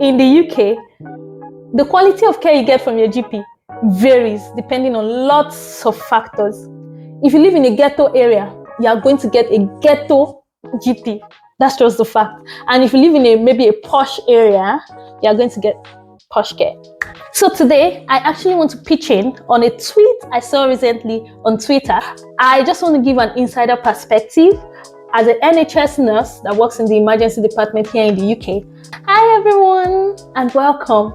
In the UK, the quality of care you get from your GP varies depending on lots of factors. If you live in a ghetto area, you are going to get a ghetto GP. That's just the fact. And if you live in maybe a posh area, you are going to get posh care. So today, I actually want to pitch in on a tweet I saw recently on Twitter. I just want to give an insider perspective as an NHS nurse that works in the emergency department here in the UK. Hi everyone, and welcome.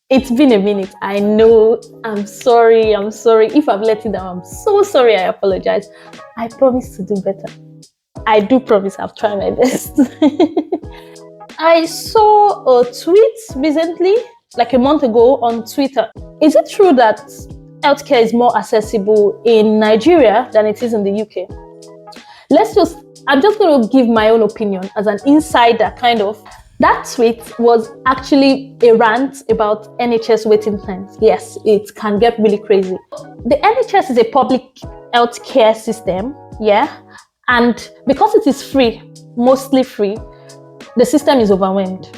It's been a minute. I know. I'm sorry. If I've let you down, I'm so sorry. I apologize. I promise to do better. I do promise I've tried my best. I saw a tweet recently, like a month ago on Twitter. Is it true that healthcare is more accessible in Nigeria than it is in the UK? I'm just going to give my own opinion as an insider, kind of. That tweet was actually a rant about NHS waiting times. Yes, it can get really crazy. The NHS is a public healthcare system, yeah? And because it is free, mostly free, the system is overwhelmed.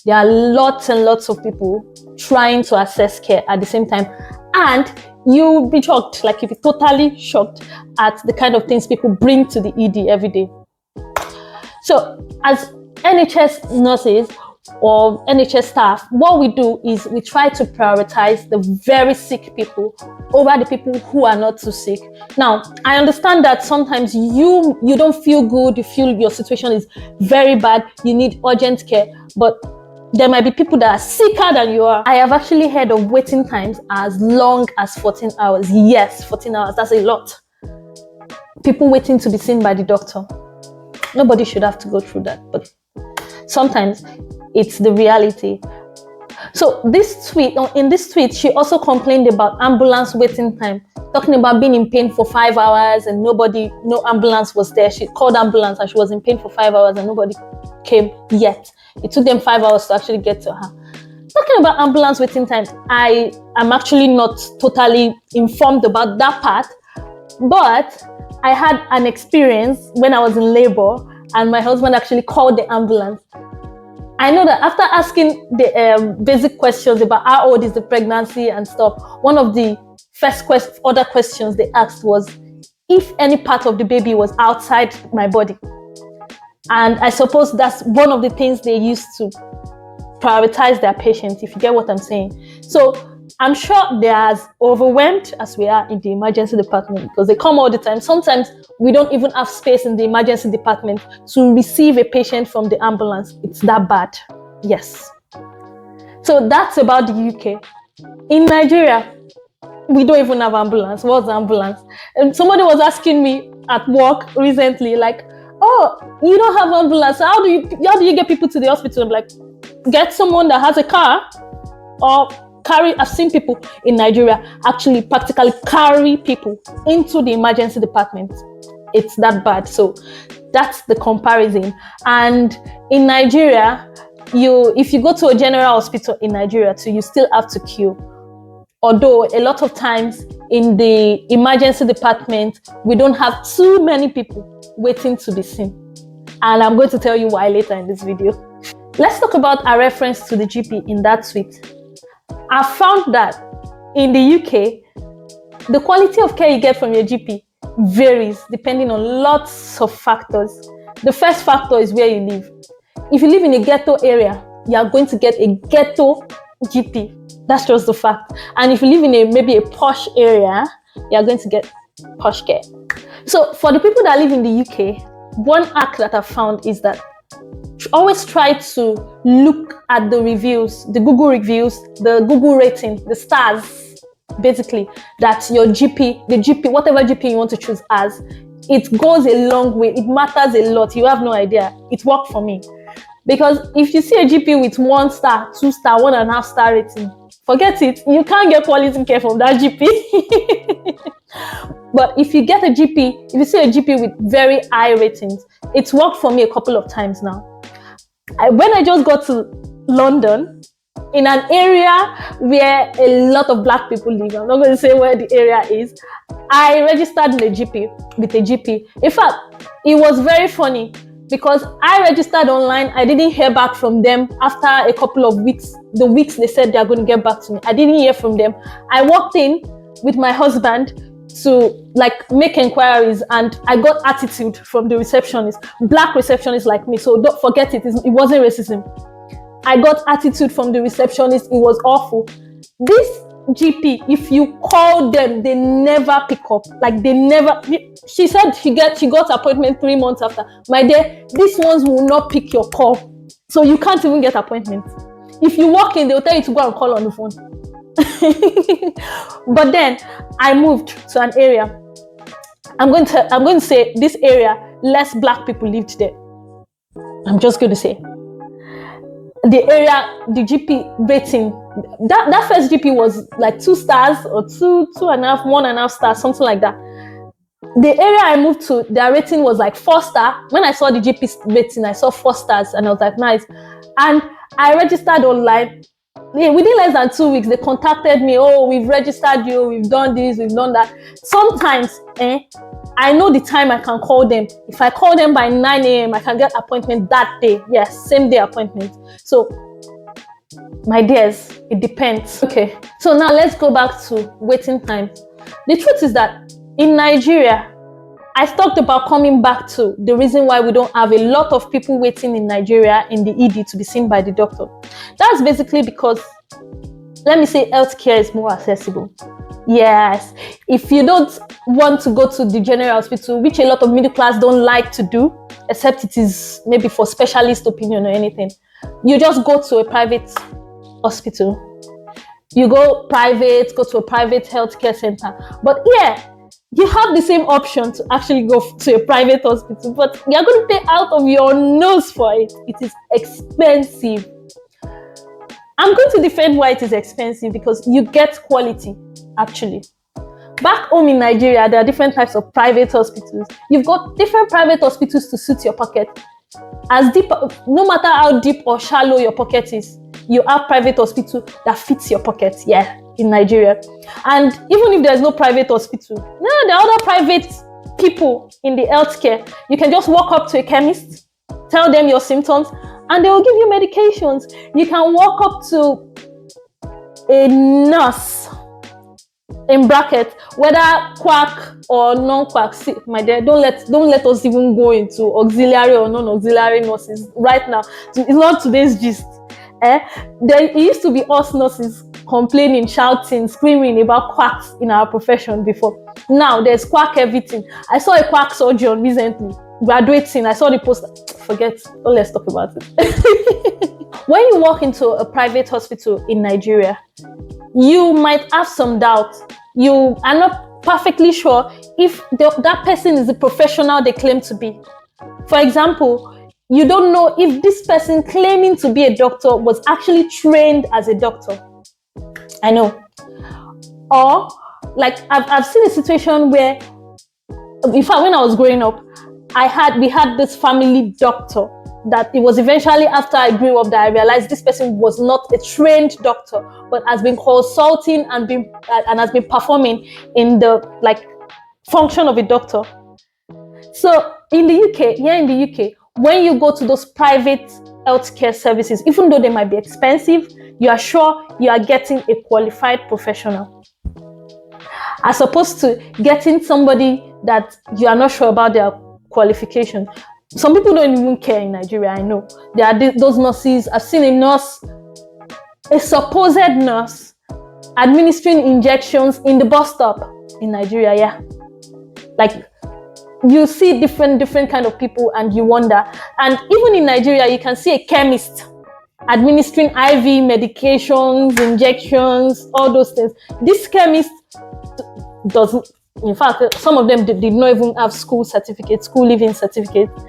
There are lots and lots of people trying to access care at the same time. And you'll be shocked, like you'll be totally shocked at the kind of things people bring to the ED every day. So as NHS nurses or NHS staff, what we do is we try to prioritize the very sick people over the people who are not too sick. Now, I understand that sometimes you don't feel good, you feel your situation is very bad, you need urgent care, but there might be people that are sicker than you are. I have actually heard of waiting times as long as 14 hours. Yes, 14 hours, that's a lot. People waiting to be seen by the doctor. Nobody should have to go through that, but sometimes it's the reality. So in this tweet, she also complained about ambulance waiting time, talking about being in pain for 5 hours and no ambulance was there. She called ambulance and she was in pain for 5 hours and nobody came yet. It took them 5 hours to actually get to her. Talking about ambulance waiting time, I am actually not totally informed about that part, but I had an experience when I was in labor and my husband actually called the ambulance. I know that after asking the basic questions about how old is the pregnancy and stuff, one of the first other questions they asked was if any part of the baby was outside my body. And I suppose that's one of the things they use to prioritize their patients, if you get what I'm saying. So I'm sure they're as overwhelmed as we are in the emergency department because they come all the time. Sometimes we don't even have space in the emergency department to receive a patient from the ambulance. It's that bad. Yes. So that's about the UK. In Nigeria, we don't even have ambulance. What's ambulance? And somebody was asking me at work recently, like, oh, you don't have ambulance. How do you get people to the hospital? I'm like, get someone that has a car or I've seen people in Nigeria actually practically carry people into the emergency department. It's that bad. So that's the comparison. And in Nigeria, if you go to a general hospital in Nigeria too, you still have to queue. Although a lot of times in the emergency department, we don't have too many people waiting to be seen. And I'm going to tell you why later in this video. Let's talk about a reference to the GP in that tweet. I found that in the UK, the quality of care you get from your GP varies depending on lots of factors. The first factor is where you live. If you live in a ghetto area, you are going to get a ghetto GP. That's just the fact. And if you live in maybe a posh area, you are going to get posh care. So for the people that live in the UK, one hack that I found is that always try to look at the reviews, the Google reviews, the Google rating, the stars, basically, that your GP, whatever GP you want to choose as, it goes a long way. It matters a lot. You have no idea. It worked for me. Because if you see a GP with 1 star, 2 star, 1.5 star rating, forget it. You can't get quality care from that GP. But if you see a GP with very high ratings, it's worked for me a couple of times now. When I just got to London, in an area where a lot of black people live, I'm not going to say where the area is, I registered with a GP. In fact, it was very funny. because I registered online. I didn't hear back from them after a couple of weeks. The weeks they said they're going to get back to me, I didn't hear from them. I walked in with my husband to make inquiries, and I got attitude from the receptionist, black receptionist like me. So don't forget it wasn't racism. I got attitude from the receptionist. It was awful. This GP, if you call them, they never pick up. They never. She said she got appointment 3 months after. My dear, these ones will not pick your call, so you can't even get appointment. If you walk in, they'll tell you to go and call on the phone. But then I moved to an area. I'm going to say this area, less black people lived there. I'm just going to say the area, the GP rating. That first GP was 2 stars or 2.5, 1.5 stars, something like that. The area I moved to, their rating was 4 star. When I saw the GP rating, I saw 4 stars, and I was like, nice. And I registered online. Within less than 2 weeks, they contacted me. Oh, we've registered you. We've done this. We've done that. Sometimes, I know the time I can call them. If I call them by 9 a.m., I can get appointment that day. Yes, same day appointment. So, my dears, it depends. Okay, so now let's go back to waiting time. The truth is that in Nigeria, I talked about coming back to the reason why we don't have a lot of people waiting in Nigeria in the ED to be seen by the doctor. That's basically because, let me say, healthcare is more accessible. Yes, if you don't want to go to the general hospital, which a lot of middle class don't like to do, except it is maybe for specialist opinion or anything, you just go to a private hospital. You go private, go to a private healthcare center. But yeah, you have the same option to actually go to a private hospital, but you're going to pay out of your nose for it. It is expensive. I'm going to defend why it is expensive, because you get quality, actually. Back home in Nigeria, there are different types of private hospitals. You've got different private hospitals to suit your pocket. As deep, no matter how deep or shallow your pocket is, you have private hospital that fits your pocket. Yeah. In Nigeria. And even if there's no private hospital, there are other private people in the healthcare. You can just walk up to a chemist, tell them your symptoms, and they will give you medications. You can walk up to a nurse, in bracket, whether quack or non-quack. See, my dear, don't let us even go into auxiliary or non-auxiliary nurses right now. It's not today's gist. There used to be us nurses complaining, shouting, screaming about quacks in our profession before. Now there's quack everything. I saw a quack surgeon recently graduating. I saw the poster. Forget. Oh, let's talk about it. When you walk into a private hospital in Nigeria, you might have some doubt. You are not perfectly sure if that person is the professional they claim to be. For example, you don't know if this person claiming to be a doctor was actually trained as a doctor. I know. Or, I've seen a situation where, in fact, when I was growing up, we had this family doctor that it was eventually after I grew up that I realized this person was not a trained doctor, but has been consulting and has been performing in the function of a doctor. So in the UK, when you go to those private healthcare services, even though they might be expensive, you are sure you are getting a qualified professional, as opposed to getting somebody that you are not sure about their qualifications. Some people don't even care in Nigeria, I know. There are those nurses. I've seen a supposed nurse, administering injections in the bus stop in Nigeria, yeah. You see different kind of people and you wonder. And even in Nigeria, you can see a chemist administering IV medications, injections, all those things. This chemist doesn't, in fact, some of them did not even have school living certificates.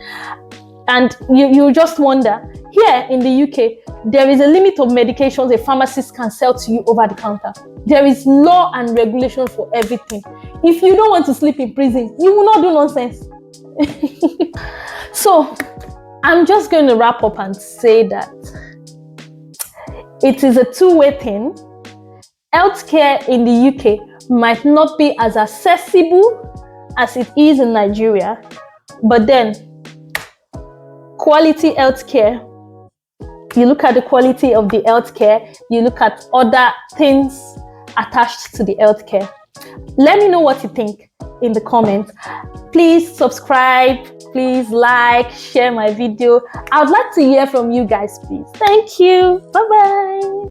And you just wonder, here in the UK, there is a limit of medications a pharmacist can sell to you over the counter. There is law and regulation for everything. If you don't want to sleep in prison, you will not do nonsense. So, I'm just going to wrap up and say that it is a two-way thing. Healthcare in the UK might not be as accessible as it is in Nigeria, but then quality healthcare. You look at the quality of the healthcare, you look at other things attached to the healthcare. Let me know what you think in the comments. Please subscribe, please like, share my video. I would like to hear from you guys, please. Thank you. Bye-bye.